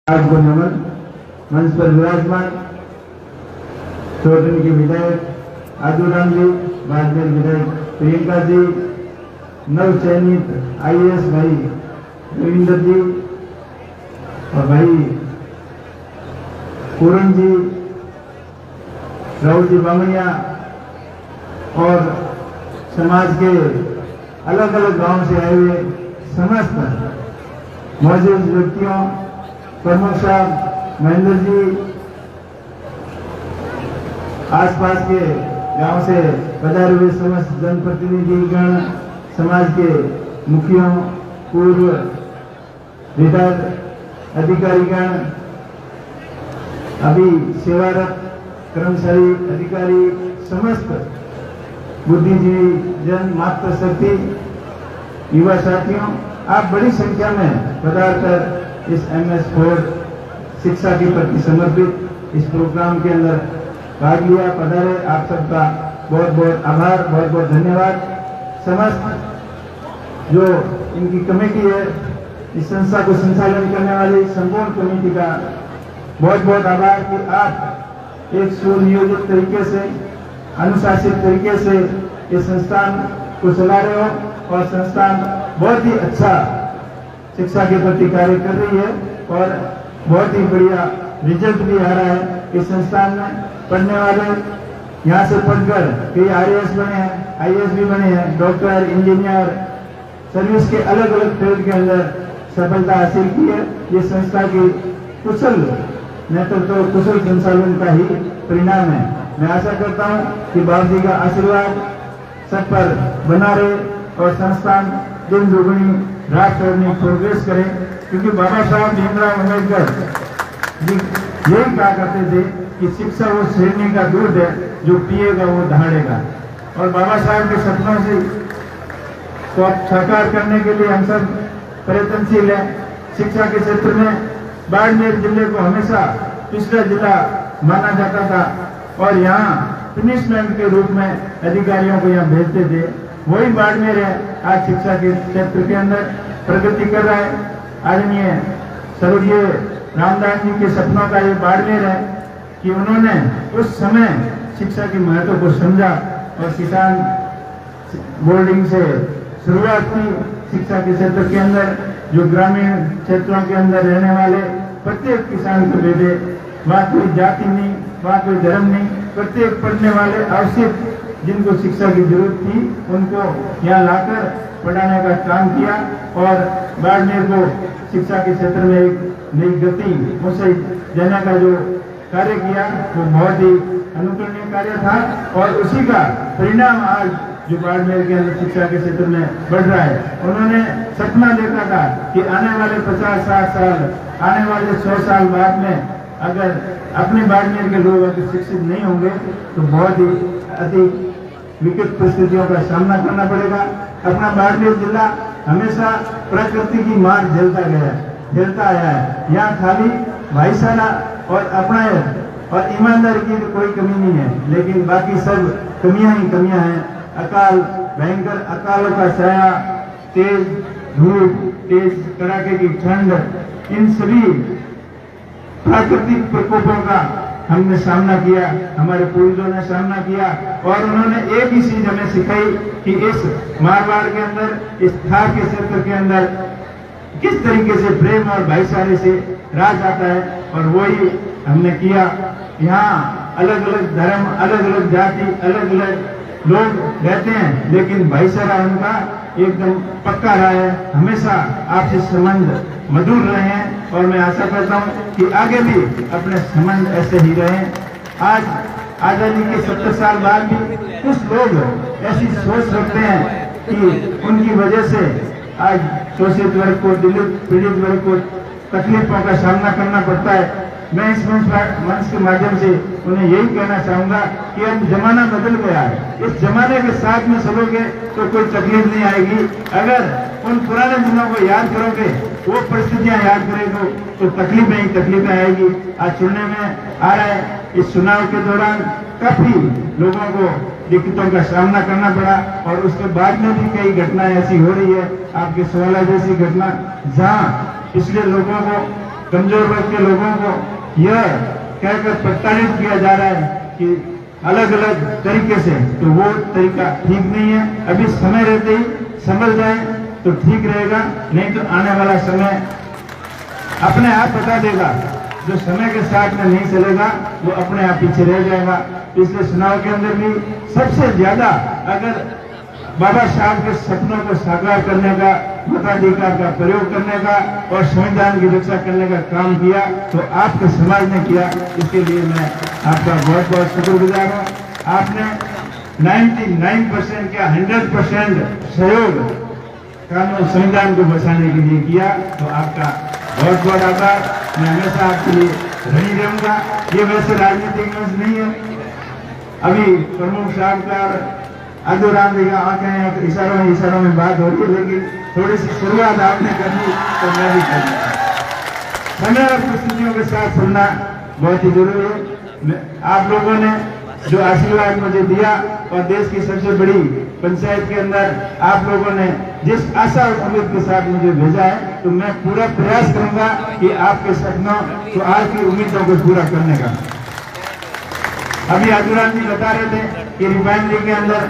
आज को नमन। मंच पर विराजमान चौधरी के विधायक आदूराम जी, बाड़मेर विधायक प्रियंका जी, नव चयनित IAS भाई रविंदर जी और भाई पूरन जी, राहुल जी बामनिया और समाज के अलग अलग गांव से आए हुए समस्त मौजूद व्यक्तियों, प्रमुख साहब महेंद्र जी, आसपास के गांव से पधारे हुए समस्त जनप्रतिनिधिगण, समाज के मुखियों, पूर्व रिटायर्ड अधिकारीगण, अभी सेवारत कर्मचारी अधिकारी, समस्त बुद्धिजीवी जन, मातृशक्ति, युवा साथियों, आप बड़ी संख्या में पधार कर इस MS फोर्ड शिक्षा के प्रति समर्पित इस प्रोग्राम के अंदर भाग लिया, पधारे। आप सबका बहुत बहुत आभार, बहुत बहुत धन्यवाद। समस्त जो इनकी कमेटी है, इस संस्था को संचालन करने वाली संपूर्ण कमेटी का बहुत बहुत आभार कि आप एक सुनियोजित तरीके से, अनुशासित तरीके से इस संस्थान को चला रहे हो और संस्थान बहुत ही अच्छा शिक्षा के प्रति कार्य कर रही है और बहुत ही बढ़िया रिजल्ट भी आ रहा है। इस संस्थान में पढ़ने वाले यहाँ से पढ़कर कई IAS बने हैं, IAS भी बने हैं, डॉक्टर, इंजीनियर, सर्विस के अलग अलग फील्ड के अंदर सफलता हासिल की है। ये संस्था की कुशल नेतृत्व, कुशल संचालन का ही परिणाम है। मैं आशा करता हूँ कि बाबू जी का आशीर्वाद सब पर बना रहे और संस्थान दिन दुगुनी रात चौगुनी प्रोग्रेस करें, क्योंकि बाबा साहब भीमराव अम्बेडकर जी यही कहा करते थे कि शिक्षा वो श्रेणी का दूध है जो पिएगा वो दहाड़ेगा। और बाबा साहब के सपनों से को साकार करने के लिए हम सब प्रयत्नशील हैं। शिक्षा के क्षेत्र में बाड़मेर जिले को हमेशा पिछड़ा जिला माना जाता था और यहाँ पनिशमेंट के रूप में अधिकारियों को यहाँ भेजते थे। वही बाड़मेर है आज शिक्षा के क्षेत्र के अंदर प्रगति कर रहा है। आदरणीय स्वर्गीय रामदास जी के सपनों का ये बाड़मेर है कि उन्होंने उस समय शिक्षा के महत्व को समझा और किसान बोर्डिंग से शुरुआत की। शिक्षा के क्षेत्र के अंदर जो ग्रामीण क्षेत्रों के अंदर रहने वाले प्रत्येक किसान को बेटे, वहाँ कोई जाति नहीं, वहाँ कोई धर्म नहीं, प्रत्येक पढ़ने वाले आवश्यक जिनको शिक्षा की जरूरत थी उनको यहाँ लाकर पढ़ाने का काम किया और बाड़मेर को शिक्षा के क्षेत्र में एक नई गति ऊंचाई देने का जो कार्य किया वो बहुत ही अनुकरणीय कार्य था और उसी का परिणाम आज जो बाड़मेर के अंदर शिक्षा के क्षेत्र में बढ़ रहा है। उन्होंने सपना देखा था कि आने वाले 50-60 साल, आने वाले 100 साल बाद में अगर अपने बाड़मेर के लोग अगर शिक्षित नहीं होंगे तो बहुत ही अधिक विकट परिस्थितियों का सामना करना पड़ेगा। अपना बाड़मेर जिला हमेशा प्रकृति की मार झेलता आया है। यहाँ खाली भाईचारा और अपनायत और ईमानदारी की कोई कमी नहीं है, लेकिन बाकी सब कमियां ही कमियां हैं। अकाल, भयंकर अकालों का साया, तेज धूप, तेज कड़ाके की ठंड, इन सभी प्राकृतिक प्रकोपों का हमने सामना किया, हमारे पूर्वजों ने सामना किया और उन्होंने एक ही चीज हमें सिखाई कि इस मारवाड़ के अंदर, इस थार के क्षेत्र के अंदर किस तरीके से प्रेम और भाईचारे से राज आता है और वही हमने किया। यहाँ अलग अलग धर्म, अलग अलग जाति, अलग अलग लोग रहते हैं, लेकिन भाईचारा उनका एकदम पक्का रहा है। हमेशा आपसे संबंध मधुर रहे हैं और मैं आशा करता हूँ कि आगे भी अपने संबंध ऐसे ही रहें। आज आजादी के 70 साल बाद भी कुछ लोग ऐसी सोच रखते हैं कि उनकी वजह से आज शोषित वर्ग को, पीड़ित वर्ग को तकलीफों का सामना करना पड़ता है। मैं इस मंच के माध्यम से उन्हें यही कहना चाहूंगा कि अब जमाना बदल गया है। इस जमाने के साथ में चलोगे तो कोई तकलीफ नहीं आएगी। अगर उन पुराने दिनों को याद करोगे, वो परिस्थितियां याद करोगे तो तकलीफें ही तकलीफें आएगी। आज सुनने में आ रहा है इस चुनाव के दौरान काफी लोगों को दिक्कतों का सामना करना पड़ा और उसके बाद में भी कई घटनाएं ऐसी हो रही है, आपके सवाल जैसी घटना, जहां पिछले लोगों को कमजोर वर्ग के लोगों को यह कहकर प्रताड़ित किया जा रहा है कि अलग अलग तरीके से, तो वो तरीका ठीक नहीं है। अभी समय रहते ही संभल जाए तो ठीक रहेगा, नहीं तो आने वाला समय अपने आप बता देगा। जो समय के साथ में नहीं चलेगा वो अपने आप पीछे रह जाएगा। पिछले चुनाव के अंदर भी सबसे ज्यादा अगर बाबा साहब के सपनों को साकार करने का, मताधिकार का प्रयोग करने का और संविधान की रक्षा करने का काम किया तो आपके समाज ने किया। इसके लिए मैं आपका बहुत बहुत शुक्रगुजार हूँ। आपने 99% का 100% सहयोग कानून संविधान को बचाने के लिए किया, तो आपका बहुत बहुत आभार। मैं हमेशा आपके लिए ऋणी रहूंगा। ये वैसे राजनीतिक मंच नहीं है। अभी प्रमुख साहब का अधूराम जी का आंखें हैं तो इशारों में बात हो रही है, लेकिन थोड़ी सी शुरुआत आपने करनी तो मैं भी कर समय और परिस्थितियों के साथ चलना बहुत ही जरूरी है। आप लोगों ने जो आशीर्वाद मुझे दिया और देश की सबसे बड़ी पंचायत के अंदर आप लोगों ने जिस आशा और उम्मीद के साथ मुझे भेजा है, तो मैं पूरा प्रयास करूंगा कि आपके सपनों तो आपकी उम्मीदों को पूरा करने का। अभी अधूराम जी बता रहे थे कि रिफाइनरी के अंदर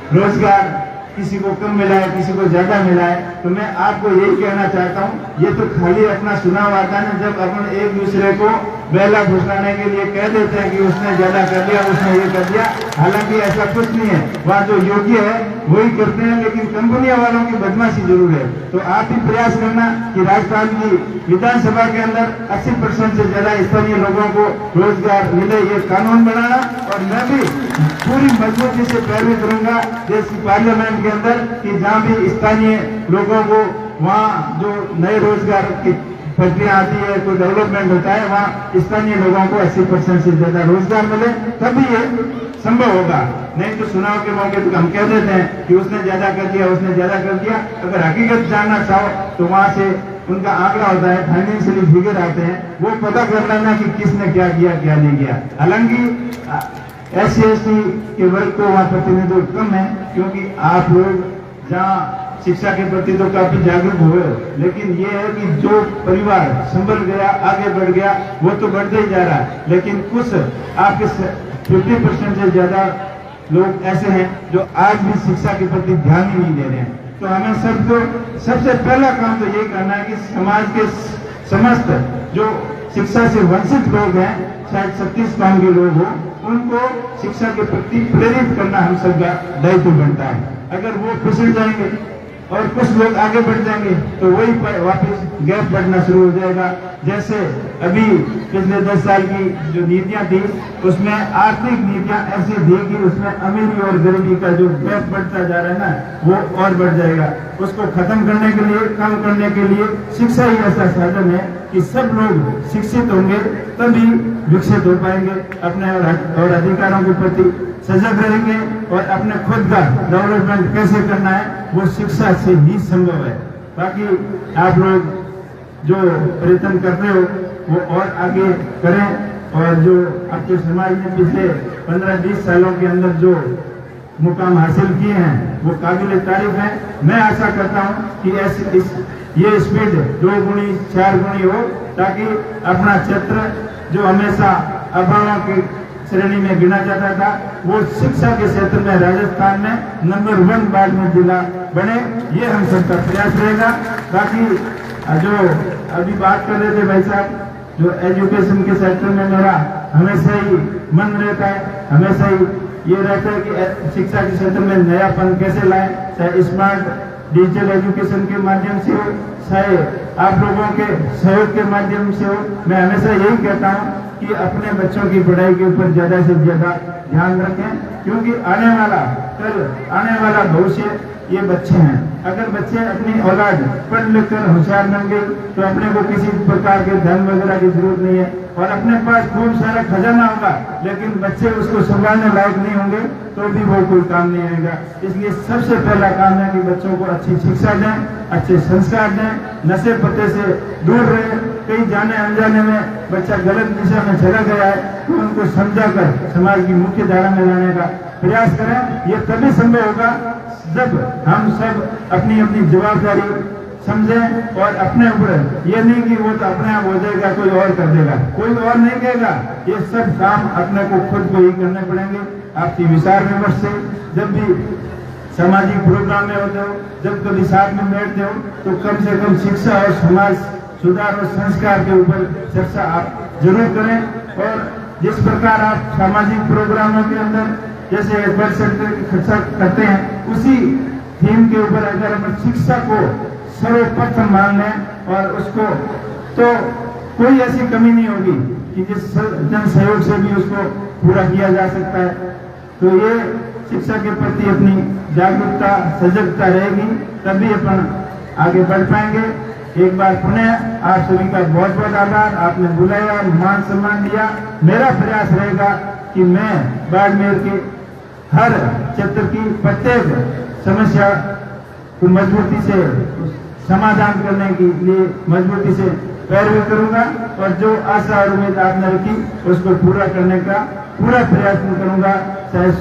रोजगार किसी को कम मिला है, किसी को ज्यादा मिला है, तो मैं आपको यही कहना चाहता हूँ, ये तो खाली अपना चुनाव आता है जब अपन एक दूसरे को बेला घुसाने के लिए कह देते हैं कि उसने ज्यादा कर दिया, उसने ये कर दिया। हालांकि ऐसा कुछ नहीं है, वहाँ जो योग्य है वही करते हैं, लेकिन कंपनियों वालों की बदमाशी जरूर है। तो आप भी प्रयास करना कि राजस्थान की विधानसभा के अंदर 80% से ज्यादा स्थानीय लोगों को रोजगार मिले, ये कानून बनाना। और मैं भी पूरी मजबूती से पैरवी करूंगा देश की पार्लियामेंट के अंदर कि जहाँ भी स्थानीय लोगों को वहाँ जो नए रोजगार की फैक्ट्रियां आती है, कोई डेवलपमेंट होता है, वहाँ स्थानीय लोगों को 80% से ज्यादा रोजगार मिले, तभी ये संभव होगा। नहीं तो चुनाव के मौके पर हम कह देते हैं कि उसने ज्यादा कर दिया, उसने ज्यादा कर दिया। अगर हकीकत जानना चाहो तो वहाँ से उनका आंकड़ा होता है, फाइनेंशियली फिगर आते हैं, वो पता कर लेना कि किसने क्या किया क्या नहीं किया। हालांकि SC/ST के वर्ग को वहाँ प्रतिनिधित्व कम है, क्योंकि आप लोग जहाँ शिक्षा के प्रति तो काफी जागरूक हुए, लेकिन ये है कि जो परिवार संभल गया, आगे बढ़ गया, वो तो बढ़ते ही जा रहा है, लेकिन कुछ आपके 50% से ज्यादा लोग ऐसे हैं जो आज भी शिक्षा के प्रति ध्यान ही नहीं दे रहे हैं। तो हमें सबको सबसे पहला काम तो यही करना है कि समाज के समस्त जो शिक्षा से वंचित लोग हैं, शायद 36 गांव के लोग हों, उनको शिक्षा के प्रति प्रेरित करना हम सबका दायित्व बनता है। अगर वो फिसल जाएंगे और कुछ लोग आगे बढ़ जाएंगे तो वही वापस गैप बढ़ना शुरू हो जाएगा। जैसे अभी पिछले 10 साल की जो नीतियां थी, उसमें आर्थिक नीतियां ऐसी थी कि उसमें अमीरी और गरीबी का जो गैप बढ़ता जा रहा है ना, वो और बढ़ जाएगा। उसको खत्म करने के लिए, कम करने के लिए शिक्षा ही ऐसा साधन है कि सब लोग शिक्षित होंगे तभी विकसित हो पाएंगे, अपने और अधिकारों के प्रति सजग रहेंगे और अपने खुद का डेवलपमेंट कैसे करना है वो शिक्षा से ही संभव है। बाकी आप लोग जो प्रयत्न कर रहे हो वो और आगे करें, और जो आपके समाज ने पिछले 15-20 सालों के अंदर जो मुकाम हासिल किए हैं वो काबिल तारीफ है। मैं आशा करता हूँ कि ये स्पीड 2 गुनी 4 गुनी हो, ताकि अपना क्षेत्र जो हमेशा अभावों की श्रेणी में गिना जाता था, वो शिक्षा के क्षेत्र में राजस्थान में नंबर 1 बाड़मेर जिला बने, ये हम सबका प्रयास रहेगा। बाकी जो अभी बात कर रहे थे भाई साहब, जो एजुकेशन के सेक्टर में मेरा हमेशा ही मन रहता है, हमेशा ही ये रहता है कि शिक्षा के क्षेत्र में नयापन कैसे लाए, चाहे स्मार्ट डिजिटल एजुकेशन के माध्यम से हो, चाहे आप लोगों के सहयोग के माध्यम से हो। मैं हमेशा यही कहता हूँ कि अपने बच्चों की पढ़ाई के ऊपर ज्यादा से ज्यादा ध्यान रखें, क्योंकि आने वाला भविष्य ये बच्चे हैं। अगर बच्चे अपनी औलाद पढ़ लिख कर होशियार बन गई तो अपने को किसी प्रकार के धन वगैरह की जरूरत नहीं है, और अपने पास खूब सारा खजाना होगा लेकिन बच्चे उसको संभालने लायक नहीं होंगे तो भी वो कोई काम नहीं आएगा। इसलिए सबसे पहला काम है कि बच्चों को अच्छी शिक्षा दें, अच्छे संस्कार दें, नशे पत्ते से दूर रहे। कहीं जाने अनजाने में बच्चा गलत दिशा में चला गया है तो उनको समझाकर समाज की मुख्य धारा में लाने का प्रयास करें। ये तभी संभव होगा जब हम सब अपनी अपनी जवाबदारी समझें और अपने ऊपर ये नहीं कि वो तो अपने आप हो जाएगा, कोई और कर देगा, कोई और नहीं कहेगा। ये सब काम अपने को खुद को ही करने पड़ेंगे। आपकी विचार विमर्श से जब भी सामाजिक प्रोग्राम में होते हो, जब कभी साथ में बैठते हो, तो कम से कम शिक्षा और समाज सुधार और संस्कार के ऊपर चर्चा आप जरूर करें। और जिस प्रकार आप सामाजिक प्रोग्रामों के अंदर जैसे बर्थ सर्टिफिकेट खर्चा करते हैं, उसी थीम के ऊपर अगर हम शिक्षा को सर्वप्रथम मान लें और उसको, तो कोई ऐसी कमी नहीं होगी कि जिस जन सहयोग से भी उसको पूरा किया जा सकता है। तो ये शिक्षा के प्रति अपनी जागरूकता सजगता रहेगी, तभी अपन आगे बढ़ पाएंगे। एक बार पुनः आप सभी का बहुत बहुत आभार। आपने बुलाया, मान सम्मान दिया। मेरा प्रयास रहेगा कि मैं बाड़मेर के हर क्षेत्र की प्रत्येक समस्या को मजबूती से समाधान करने के लिए मजबूती से पैरवी करूंगा और जो आशा और उम्मीद आपने रखी उसको पूरा करने का पूरा प्रयत्न करूंगा। चाहे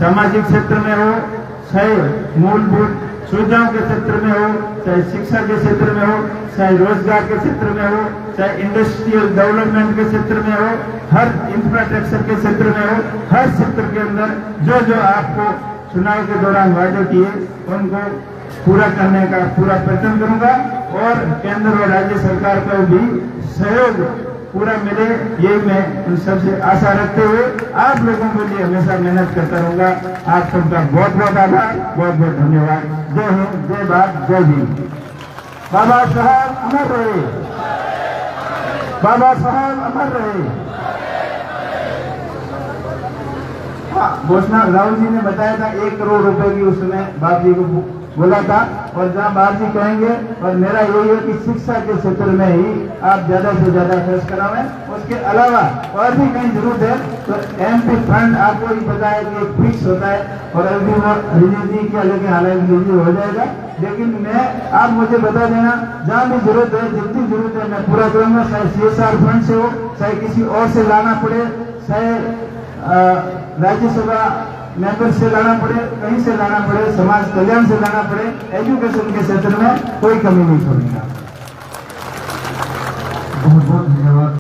सामाजिक क्षेत्र में हो, चाहे मूलभूत सुविधाओं के क्षेत्र में हो, चाहे शिक्षा के क्षेत्र में हो, चाहे रोजगार के क्षेत्र में हो, चाहे इंडस्ट्रियल डेवलपमेंट के क्षेत्र में हो, हर इंफ्रास्ट्रक्चर के क्षेत्र में हो, हर क्षेत्र के अंदर जो जो आपको चुनाव के दौरान वादे किए उनको पूरा करने का पूरा प्रयत्न करूंगा और केंद्र और राज्य सरकार का भी सहयोग पूरा मिले, यही मैं उन सबसे आशा रखते हुए आप लोगों के लिए हमेशा मेहनत करता रहूंगा। आप सबका बहुत बहुत आभार, बहुत बहुत धन्यवाद। जय हिंद, जय भारत, जय भीम। बाबा साहब अमर रहे, बाबा साहब अमर रहे। हाँ, घोषणा राहुल जी ने बताया था 1 करोड़ रुपए की उसने बाप जी को बोला था, और जहाँ बाप जी कहेंगे, और मेरा यही है कि शिक्षा के क्षेत्र में ही आप ज्यादा से ज्यादा खर्च करावें। उसके अलावा और भी कहीं जरूरत है तो MP फंड आपको ही पता है कि एक फिक्स होता है, और अभी वो रिलीज किया, लेकिन हालांकि रिलीज हो जाएगा। लेकिन मैं आप मुझे बता देना, जहाँ भी जरूरत है, जितनी जरूरत है मैं पूरा करूंगा, चाहे CSR फंड से हो, चाहे किसी और से लाना पड़े, चाहे राज्यसभा मेंबर से लाना पड़े, कहीं से लाना पड़े, समाज कल्याण से लाना पड़े, एजुकेशन के क्षेत्र में कोई कमी नहीं छोड़ेगा। बहुत बहुत धन्यवाद।